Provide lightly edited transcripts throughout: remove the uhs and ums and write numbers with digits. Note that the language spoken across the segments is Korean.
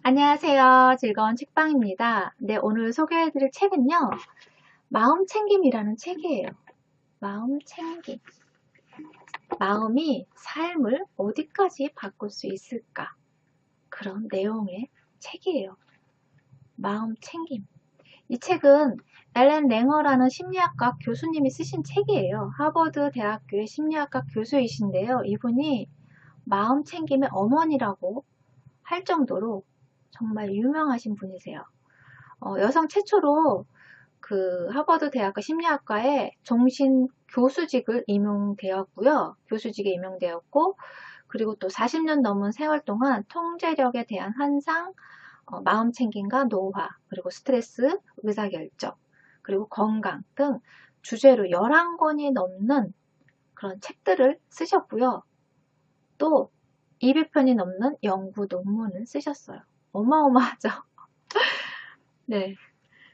안녕하세요. 즐거운 책방입니다. 네, 오늘 소개해드릴 책은요. 마음챙김이라는 책이에요. 마음챙김. 마음이 삶을 어디까지 바꿀 수 있을까? 그런 내용의 책이에요. 마음챙김. 이 책은 엘렌 랭어라는 심리학과 교수님이 쓰신 책이에요. 하버드 대학교의 심리학과 교수이신데요. 이분이 마음챙김의 어머니라고 할 정도로 정말 유명하신 분이세요. 여성 최초로 그 하버드 대학교 심리학과에 종신 교수직을 임용되었고요. 교수직에 임용되었고, 그리고 또 40년 넘은 세월 동안 통제력에 대한 환상, 마음챙김과 노화, 그리고 스트레스, 의사결정, 그리고 건강 등 주제로 11권이 넘는 그런 책들을 쓰셨고요. 또 200편이 넘는 연구 논문을 쓰셨어요. 어마어마하죠? 네.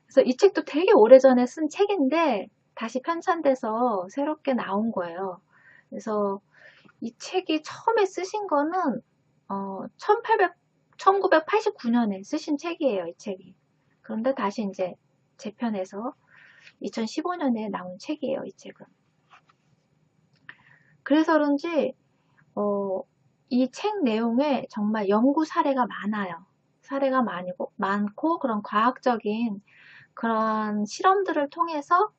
그래서 이 책도 되게 오래전에 쓴 책인데 다시 편찬돼서 새롭게 나온 거예요. 그래서 이 책이 처음에 쓰신 거는 1989년에 쓰신 책이에요, 이 책이. 그런데 다시 이제 재편해서 2015년에 나온 책이에요, 이 책은. 그래서 그런지 이 책 내용에 정말 연구 사례가 많아요. 사례가 많고 그런 과학적인 그런 실험들을 통해서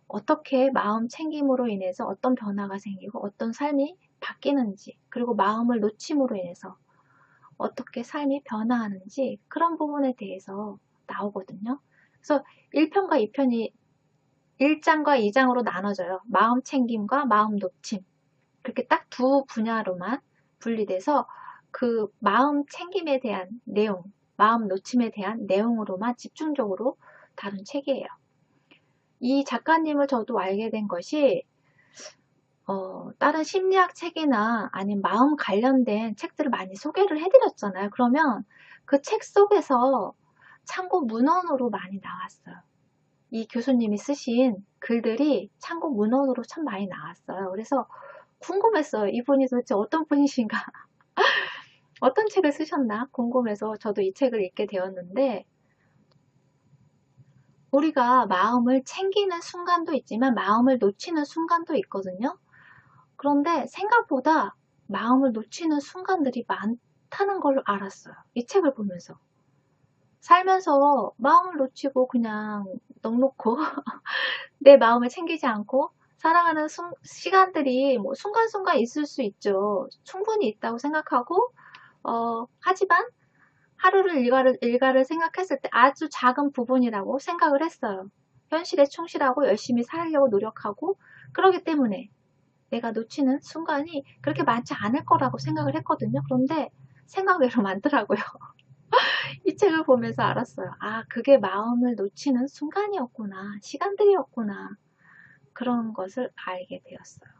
어떻게 마음 챙김으로 인해서 어떤 변화가 생기고 어떤 삶이 바뀌는지, 그리고 마음을 놓침으로 인해서 어떻게 삶이 변화하는지 그런 부분에 대해서 나오거든요. 그래서 1편과 2편이 1장과 2장으로 나눠져요. 마음 챙김과 마음 놓침. 그렇게 딱 두 분야로만 분리돼서 그 마음 챙김에 대한 내용, 마음 놓침에 대한 내용으로만 집중적으로 다룬 책이에요. 이 작가님을 저도 알게 된 것이 다른 심리학 책이나 아니면 마음 관련된 책들을 많이 소개를 해드렸잖아요. 그러면 그 책 속에서 참고 문헌으로 많이 나왔어요. 이 교수님이 쓰신 글들이 참고 문헌으로 참 많이 나왔어요. 그래서 궁금했어요. 이분이 도대체 어떤 분이신가? 어떤 책을 쓰셨나? 궁금해서 저도 이 책을 읽게 되었는데, 우리가 마음을 챙기는 순간도 있지만 마음을 놓치는 순간도 있거든요. 그런데 생각보다 마음을 놓치는 순간들이 많다는 걸 알았어요. 이 책을 보면서. 살면서 마음을 놓치고 그냥 넋놓고 내 마음을 챙기지 않고 살아가는 시간들이 뭐 순간순간 있을 수 있죠. 충분히 있다고 생각하고, 하지만 하루를 일과를 생각했을 때 아주 작은 부분이라고 생각을 했어요. 현실에 충실하고 열심히 살려고 노력하고, 그러기 때문에 내가 놓치는 순간이 그렇게 많지 않을 거라고 생각을 했거든요. 그런데 생각외로 많더라고요. 이 책을 보면서 알았어요. 아, 그게 마음을 놓치는 순간이었구나. 시간들이었구나. 그런 것을 알게 되었어요.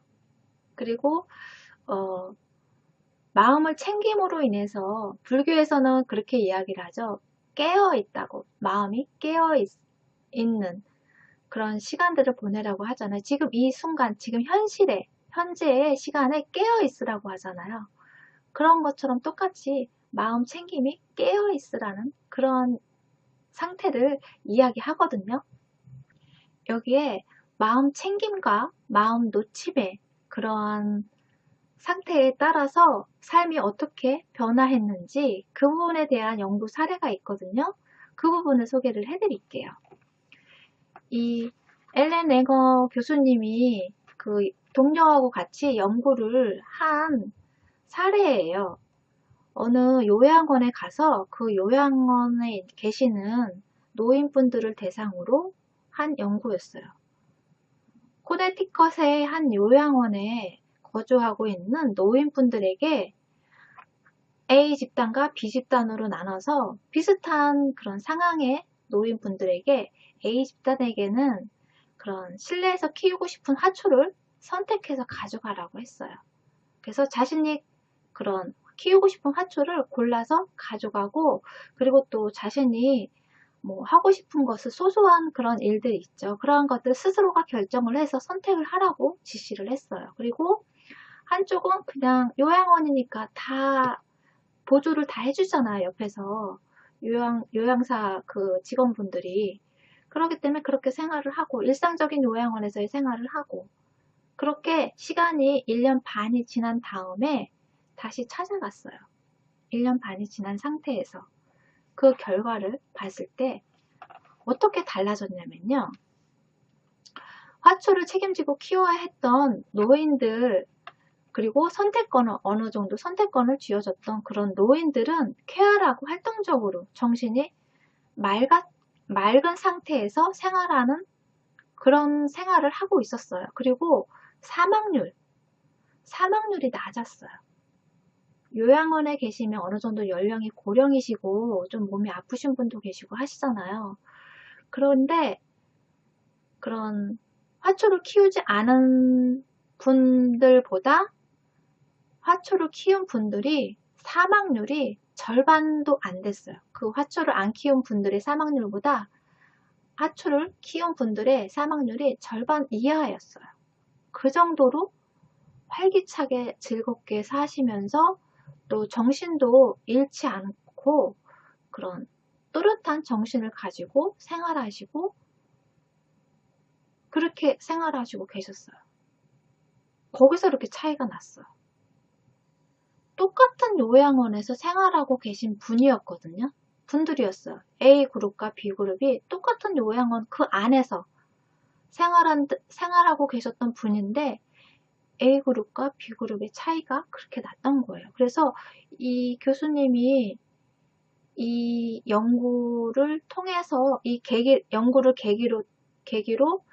그리고 어, 마음을 챙김으로 인해서 불교에서는 그렇게 이야기를 하죠. 깨어 있다고. 마음이 깨어 있는 그런 시간들을 보내라고 하잖아요. 지금 이 순간, 지금 현재의 시간에 깨어 있으라고 하잖아요. 그런 것처럼 똑같이 마음 챙김이 깨어 있으라는 그런 상태를 이야기하거든요. 여기에 마음 챙김과 마음 놓침의 그런 상태에 따라서 삶이 어떻게 변화했는지 그 부분에 대한 연구 사례가 있거든요. 그 부분을 소개를 해드릴게요. 이 엘렌 랭어 교수님이 그 동료하고 같이 연구를 한 사례예요. 어느 요양원에 가서 그 요양원에 계시는 노인분들을 대상으로 한 연구였어요. 코네티컷의 한 요양원에 거주하고 있는 노인분들에게 A 집단과 B 집단으로 나눠서 비슷한 그런 상황의 노인분들에게 A 집단에게는 그런 실내에서 키우고 싶은 화초를 선택해서 가져가라고 했어요. 그래서 자신이 그런 키우고 싶은 화초를 골라서 가져가고, 그리고 또 자신이 뭐 하고 싶은 것을 소소한 그런 일들이 있죠. 그러한 것들 스스로가 결정을 해서 선택을 하라고 지시를 했어요. 그리고 한쪽은 그냥 요양원이니까 다 보조를 다 해주잖아요. 옆에서 요양사 그 직원분들이. 그렇기 때문에 그렇게 생활을 하고 일상적인 요양원에서의 생활을 하고 그렇게 시간이 1년 반이 지난 다음에 다시 찾아갔어요. 1년 반이 지난 상태에서 그 결과를 봤을 때 어떻게 달라졌냐면요. 화초를 책임지고 키워야 했던 노인들 그리고 선택권을 어느 정도 선택권을 쥐어줬던 그런 노인들은 쾌활하고 활동적으로 정신이 맑은 상태에서 생활하는 그런 생활을 하고 있었어요. 그리고 사망률이 낮았어요. 요양원에 계시면 어느 정도 연령이 고령이시고 좀 몸이 아프신 분도 계시고 하시잖아요. 그런데 그런 화초를 키우지 않은 분들보다 화초를 키운 분들이 사망률이 절반도 안 됐어요. 그 화초를 안 키운 분들의 사망률보다 화초를 키운 분들의 사망률이 절반 이하였어요. 그 정도로 활기차게 즐겁게 사시면서 또 정신도 잃지 않고 그런 또렷한 정신을 가지고 생활하시고 그렇게 생활하시고 계셨어요. 거기서 이렇게 차이가 났어요. 똑같은 요양원에서 생활하고 계신 분들이었어요. A그룹과 B그룹이 똑같은 요양원 그 안에서 생활하고 계셨던 분인데 A그룹과 B그룹의 차이가 그렇게 났던 거예요. 그래서 이 교수님이 이 연구를 통해서 연구를 계기로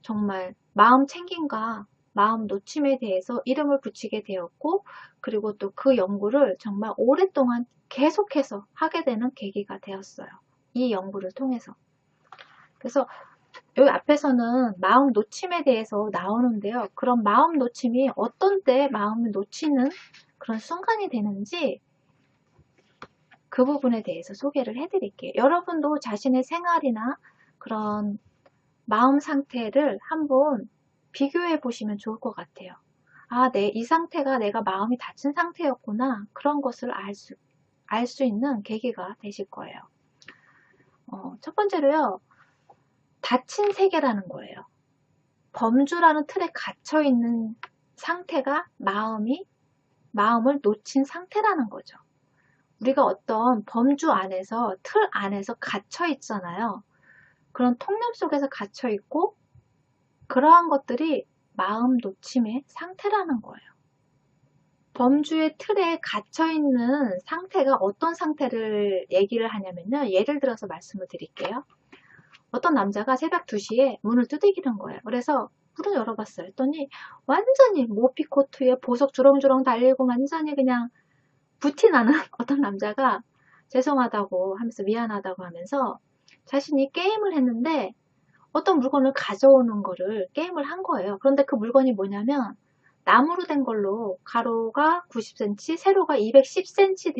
정말 마음 챙김과 마음 놓침에 대해서 이름을 붙이게 되었고 그리고 또 그 연구를 정말 오랫동안 계속해서 하게 되는 계기가 되었어요. 이 연구를 통해서. 그래서 여기 앞에서는 마음 놓침에 대해서 나오는데요. 그런 마음 놓침이 어떤 때 마음을 놓치는 그런 순간이 되는지 그 부분에 대해서 소개를 해드릴게요. 여러분도 자신의 생활이나 그런 마음 상태를 한번 비교해 보시면 좋을 것 같아요. 아, 이 상태가 내가 마음이 다친 상태였구나. 그런 것을 알 수 있는 계기가 되실 거예요. 첫 번째로요. 닫힌 세계라는 거예요. 범주라는 틀에 갇혀 있는 상태가 마음을 놓친 상태라는 거죠. 우리가 어떤 범주 안에서, 틀 안에서 갇혀 있잖아요. 그런 통념 속에서 갇혀 있고, 그러한 것들이 마음 놓침의 상태라는 거예요. 범주의 틀에 갇혀 있는 상태가 어떤 상태를 얘기를 하냐면요. 예를 들어서 말씀을 드릴게요. 어떤 남자가 새벽 2시에 문을 두드리는 거예요. 그래서 문을 열어봤어요. 했더니 완전히 모피코트에 보석 주렁주렁 달리고 완전히 그냥 부티나는 어떤 남자가 죄송하다고 하면서 미안하다고 하면서 자신이 게임을 했는데 어떤 물건을 가져오는 거를 게임을 한 거예요. 그런데 그 물건이 뭐냐면 나무로 된 걸로 가로가 90cm, 세로가 210cm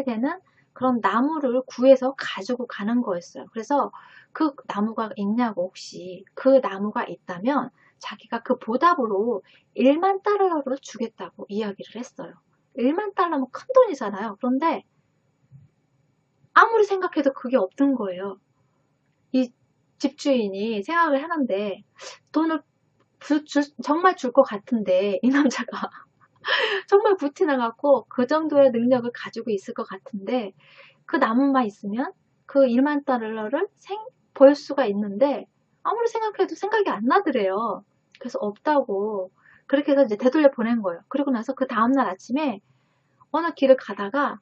되는 그런 나무를 구해서 가지고 가는 거였어요. 그래서 그 나무가 있냐고 혹시 그 나무가 있다면 자기가 그 보답으로 1만 달러를 주겠다고 이야기를 했어요. 1만 달러면 큰 돈이잖아요. 그런데 아무리 생각해도 그게 없는 거예요. 이 집주인이 생각을 하는데 돈을 정말 줄 것 같은데 이 남자가 정말 부티나갖고 그 정도의 능력을 가지고 있을 것 같은데 그 나무만 있으면 그 1만 달러를 벌 수가 있는데 아무리 생각해도 생각이 안 나더래요. 그래서 없다고 그렇게 해서 이제 되돌려 보낸 거예요. 그리고 나서 그 다음날 아침에 어느 길을 가다가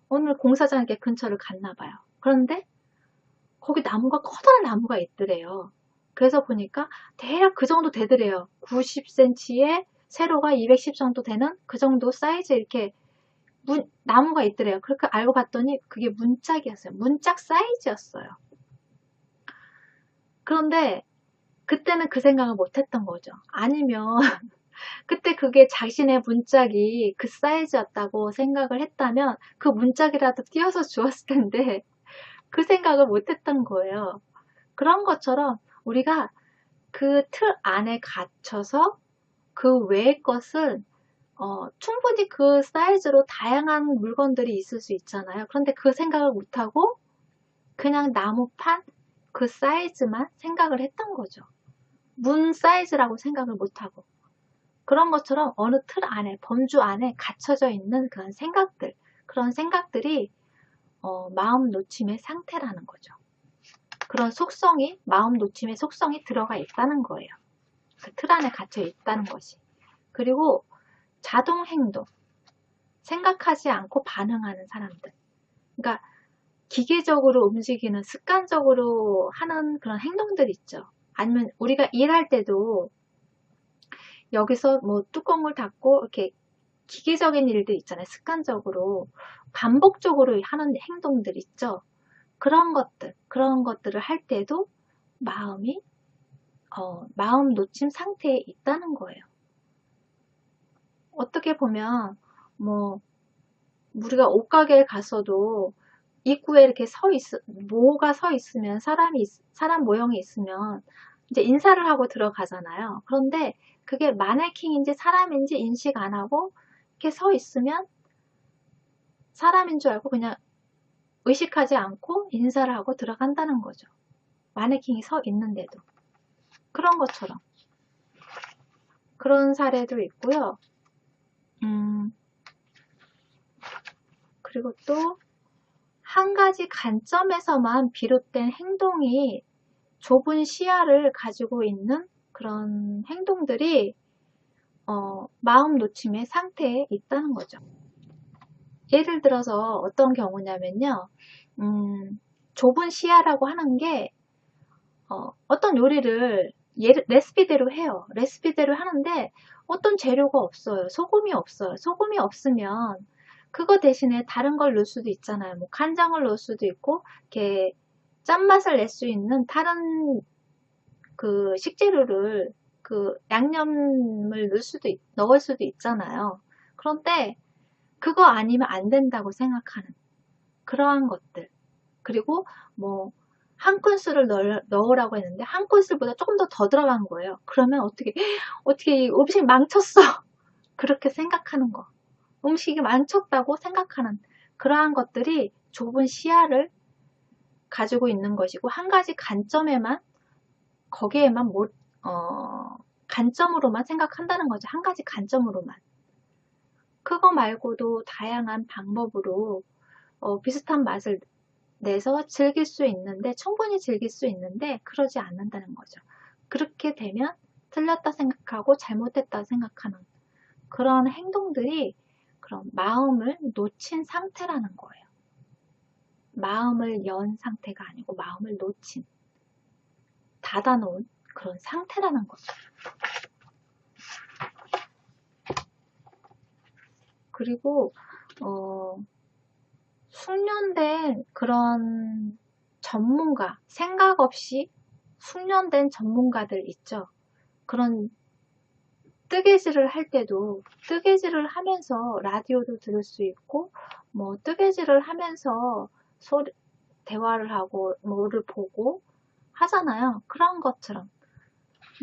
어느 공사장 이렇게 근처를 갔나 봐요. 그런데 거기 커다란 나무가 있더래요. 그래서 보니까 대략 그 정도 되더래요. 90cm에 세로가 210 정도 되는 그 정도 사이즈 이렇게 나무가 있더래요. 그렇게 알고 봤더니 그게 문짝이었어요. 문짝 사이즈였어요. 그런데 그때는 그 생각을 못했던 거죠. 아니면 그때 그게 자신의 문짝이 그 사이즈였다고 생각을 했다면 그 문짝이라도 띄워서 주었을 텐데 그 생각을 못했던 거예요. 그런 것처럼 우리가 그 틀 안에 갇혀서 그 외의 것을 충분히 그 사이즈로 다양한 물건들이 있을 수 있잖아요. 그런데 그 생각을 못하고 그냥 나무판 그 사이즈만 생각을 했던 거죠. 문 사이즈라고 생각을 못하고. 그런 것처럼 어느 틀 안에, 범주 안에 갇혀져 있는 그런 생각들, 그런 생각들이 마음 놓침의 상태라는 거죠. 그런 속성이, 마음 놓침의 속성이 들어가 있다는 거예요. 그 틀 안에 갇혀 있다는 것이. 그리고 자동 행동, 생각하지 않고 반응하는 사람들. 그러니까 기계적으로 움직이는, 습관적으로 하는 그런 행동들 있죠. 아니면 우리가 일할 때도 여기서 뭐 뚜껑을 닫고 이렇게 기계적인 일들 있잖아요. 습관적으로 반복적으로 하는 행동들 있죠. 그런 것들을 할 때도 마음이 마음 놓침 상태에 있다는 거예요. 어떻게 보면 뭐 우리가 옷가게에 갔어도 입구에 이렇게 모가 서 있으면 사람 모형이 있으면 이제 인사를 하고 들어가잖아요. 그런데 그게 마네킹인지 사람인지 인식 안 하고 이렇게 서 있으면 사람인 줄 알고 그냥 의식하지 않고 인사를 하고 들어간다는 거죠. 마네킹이 서 있는데도. 그런 것처럼. 그런 사례도 있고요. 그리고 또 한 가지 관점에서만 비롯된 행동이 좁은 시야를 가지고 있는 그런 행동들이 마음 놓침의 상태에 있다는 거죠. 예를 들어서 어떤 경우냐면요. 좁은 시야라고 하는 게 어떤 요리를 레시피대로 해요. 레시피대로 하는데 어떤 재료가 없어요. 소금이 없어요. 소금이 없으면 그거 대신에 다른 걸 넣을 수도 있잖아요. 뭐 간장을 넣을 수도 있고 이렇게 짠맛을 낼 수 있는 다른 그 식재료를 그 양념을 넣을 수도 있잖아요. 그런데 그거 아니면 안 된다고 생각하는 그러한 것들. 그리고 뭐 한 큰술을 넣으라고 했는데 한 큰술보다 조금 더 들어간 거예요. 그러면 어떻게 이 음식 망쳤어. 그렇게 생각하는 거. 음식이 망쳤다고 생각하는 그러한 것들이 좁은 시야를 가지고 있는 것이고 한 가지 관점에만 거기에만 관점으로만 생각한다는 거죠. 한 가지 관점으로만. 그거 말고도 다양한 방법으로 비슷한 맛을 내서 즐길 수 있는데 충분히 즐길 수 있는데 그러지 않는다는 거죠. 그렇게 되면 틀렸다 생각하고 잘못했다 생각하는 그런 행동들이 그런 마음을 놓친 상태라는 거예요. 마음을 연 상태가 아니고 마음을 놓친, 닫아놓은 그런 상태라는 거죠. 그리고 숙련된 그런 전문가, 생각 없이 숙련된 전문가들 있죠. 그런 뜨개질을 할 때도 뜨개질을 하면서 라디오도 들을 수 있고 뭐 뜨개질을 하면서 대화를 하고 뭐를 보고 하잖아요. 그런 것처럼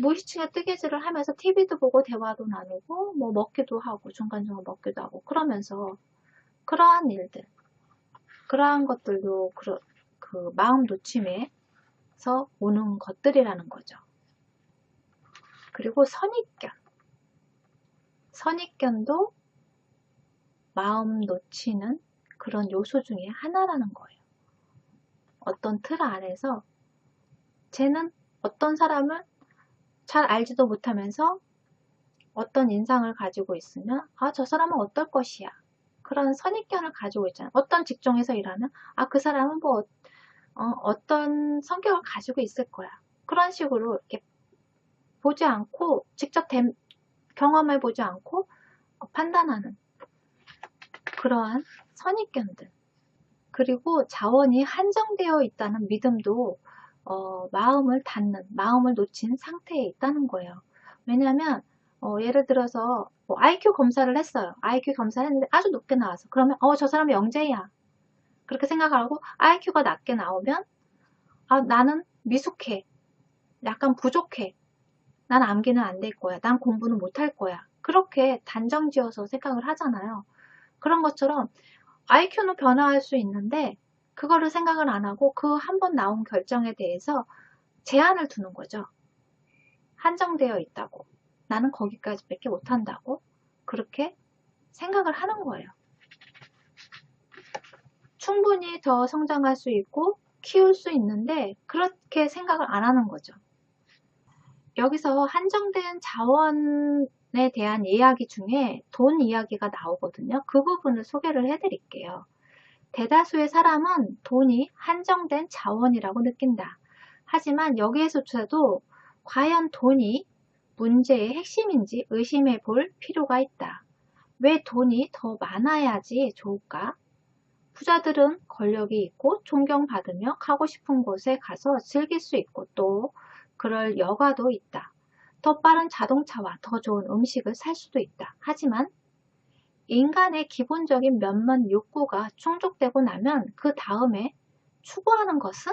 무의식중에 뜨개질을 하면서 TV도 보고 대화도 나누고 뭐 먹기도 하고 중간중간 먹기도 하고 그러면서 그러한 일들 그러한 것들도 그 마음 놓침에서 오는 것들이라는 거죠. 그리고 선입견도 마음 놓치는 그런 요소 중에 하나라는 거예요. 어떤 틀 안에서 쟤는 어떤 사람을 잘 알지도 못하면서 어떤 인상을 가지고 있으면 저 사람은 어떨 것이야. 그런 선입견을 가지고 있잖아요. 어떤 직종에서 일하면 그 사람은 뭐 어떤 성격을 가지고 있을 거야. 그런 식으로 이렇게 보지 않고 직접 경험해 보지 않고 판단하는 그러한 선입견들. 그리고 자원이 한정되어 있다는 믿음도 마음을 닫는, 마음을 놓친 상태에 있다는 거예요. 왜냐하면 예를 들어서 뭐 IQ 검사를 했어요. IQ 검사를 했는데 아주 높게 나와서 그러면 저 사람은 영재야. 그렇게 생각하고 IQ가 낮게 나오면 나는 미숙해. 약간 부족해. 난 암기는 안 될 거야. 난 공부는 못 할 거야. 그렇게 단정지어서 생각을 하잖아요. 그런 것처럼 IQ는 변화할 수 있는데 그거를 생각을 안 하고 그 한 번 나온 결정에 대해서 제한을 두는 거죠. 한정되어 있다고. 나는 거기까지밖에 못한다고. 그렇게 생각을 하는 거예요. 충분히 더 성장할 수 있고 키울 수 있는데 그렇게 생각을 안 하는 거죠. 여기서 한정된 자원에 대한 이야기 중에 돈 이야기가 나오거든요. 그 부분을 소개를 해드릴게요. 대다수의 사람은 돈이 한정된 자원이라고 느낀다. 하지만 여기에서조차도 과연 돈이 문제의 핵심인지 의심해 볼 필요가 있다. 왜 돈이 더 많아야지 좋을까? 부자들은 권력이 있고 존경받으며 가고 싶은 곳에 가서 즐길 수 있고 또 그럴 여가도 있다. 더 빠른 자동차와 더 좋은 음식을 살 수도 있다. 하지만 인간의 기본적인 몇몇 욕구가 충족되고 나면 그 다음에 추구하는 것은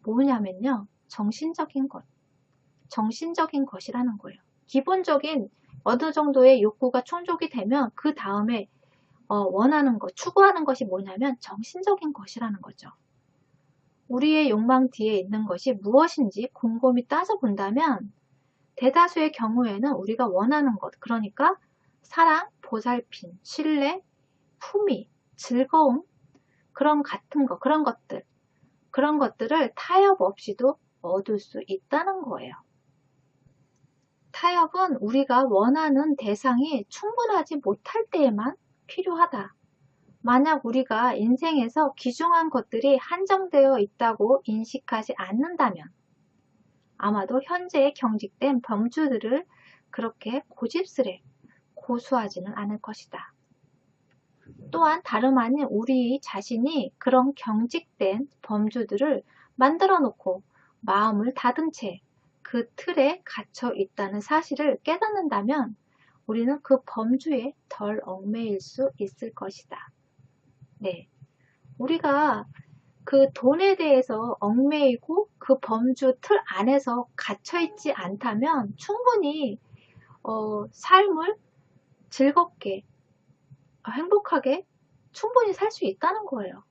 뭐냐면요. 정신적인 것. 정신적인 것이라는 거예요. 기본적인 어느 정도의 욕구가 충족이 되면 그 다음에 원하는 것, 추구하는 것이 뭐냐면 정신적인 것이라는 거죠. 우리의 욕망 뒤에 있는 것이 무엇인지 곰곰이 따져본다면 대다수의 경우에는 우리가 원하는 것, 그러니까 사랑, 보살핌, 신뢰, 품위, 즐거움, 그런 같은 것, 그런 것들을 타협 없이도 얻을 수 있다는 거예요. 타협은 우리가 원하는 대상이 충분하지 못할 때에만 필요하다. 만약 우리가 인생에서 귀중한 것들이 한정되어 있다고 인식하지 않는다면 아마도 현재의 경직된 범주들을 그렇게 고집스레 고수하지는 않을 것이다. 또한 다름 아닌 우리 자신이 그런 경직된 범주들을 만들어 놓고 마음을 다든 채 그 틀에 갇혀 있다는 사실을 깨닫는다면 우리는 그 범주에 덜 얽매일 수 있을 것이다. 네. 우리가 그 돈에 대해서 얽매이고 그 범주 틀 안에서 갇혀 있지 않다면 충분히 삶을 즐겁게 행복하게 충분히 살 수 있다는 거예요.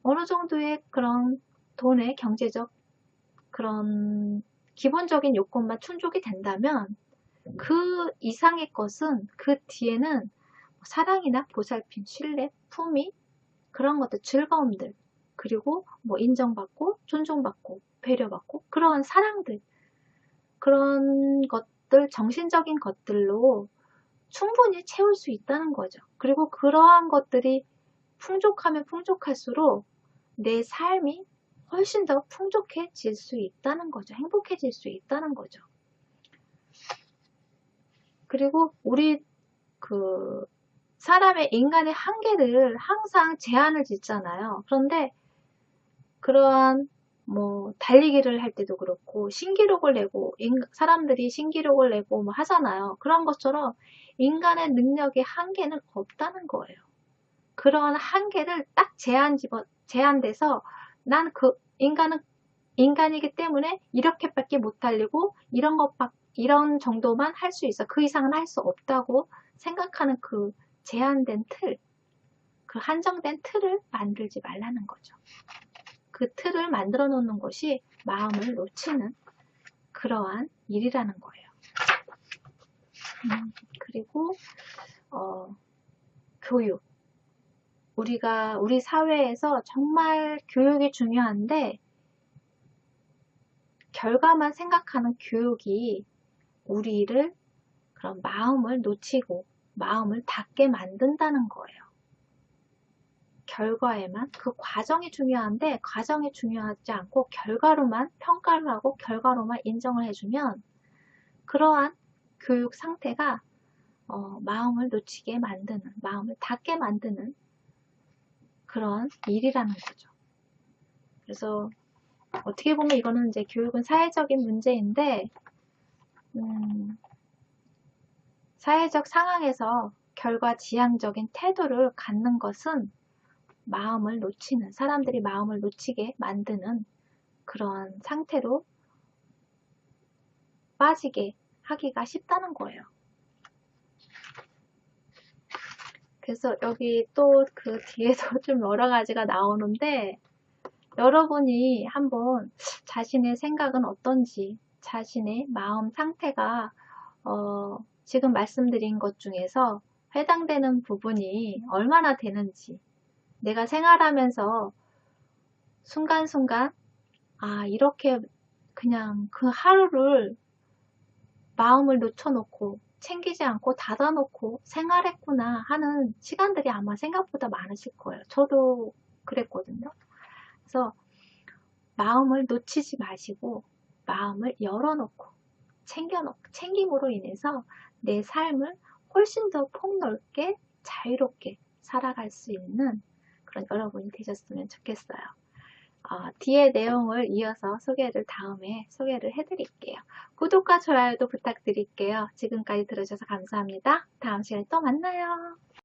어느 정도의 그런 돈의 경제적 그런 기본적인 요건만 충족이 된다면 그 이상의 것은 그 뒤에는 사랑이나 보살핌, 신뢰, 품위 그런 것들, 즐거움들 그리고 뭐 인정받고 존중받고 배려받고 그런 사랑들 그런 것들 정신적인 것들로 충분히 채울 수 있다는 거죠. 그리고 그러한 것들이 풍족하면 풍족할수록 내 삶이 훨씬 더 풍족해질 수 있다는 거죠. 행복해질 수 있다는 거죠. 그리고 우리 그 사람의 인간의 한계를 항상 제한을 짓잖아요. 그런데 그러한 뭐 달리기를 할 때도 그렇고 신기록을 내고 사람들이 신기록을 내고 뭐 하잖아요. 그런 것처럼 인간의 능력의 한계는 없다는 거예요. 그런 한계를 딱 제한돼서 난 그 인간은 인간이기 때문에 이렇게밖에 못 달리고 이런 정도만 할 수 있어. 그 이상은 할 수 없다고 생각하는 그 제한된 틀, 그 한정된 틀을 만들지 말라는 거죠. 그 틀을 만들어 놓는 것이 마음을 놓치는 그러한 일이라는 거예요. 그리고 교육. 우리 사회에서 정말 교육이 중요한데 결과만 생각하는 교육이 우리를 그런 마음을 놓치고 마음을 닫게 만든다는 거예요. 결과에만 그 과정이 중요한데 과정이 중요하지 않고 결과로만 평가를 하고 결과로만 인정을 해주면 그러한 교육 상태가 마음을 놓치게 만드는 마음을 닫게 만드는 그런 일이라는 거죠. 그래서 어떻게 보면 이거는 이제 교육은 사회적인 문제인데 사회적 상황에서 결과 지향적인 태도를 갖는 것은 마음을 놓치는 사람들이 마음을 놓치게 만드는 그런 상태로 빠지게 하기가 쉽다는 거예요. 그래서 여기 또 그 뒤에도 좀 여러 가지가 나오는데, 여러분이 한번 자신의 생각은 어떤지, 자신의 마음 상태가 지금 말씀드린 것 중에서 해당되는 부분이 얼마나 되는지, 내가 생활하면서 순간순간, 아, 이렇게 그냥 그 하루를 마음을 놓쳐놓고 챙기지 않고 닫아놓고 생활했구나 하는 시간들이 아마 생각보다 많으실 거예요. 저도 그랬거든요. 그래서 마음을 놓치지 마시고 마음을 열어놓고 챙김으로 인해서 내 삶을 훨씬 더 폭넓게 자유롭게 살아갈 수 있는 그런 여러분이 되셨으면 좋겠어요. 뒤에 내용을 이어서 다음에 소개를 해드릴게요. 구독과 좋아요도 부탁드릴게요. 지금까지 들어주셔서 감사합니다. 다음 시간에 또 만나요.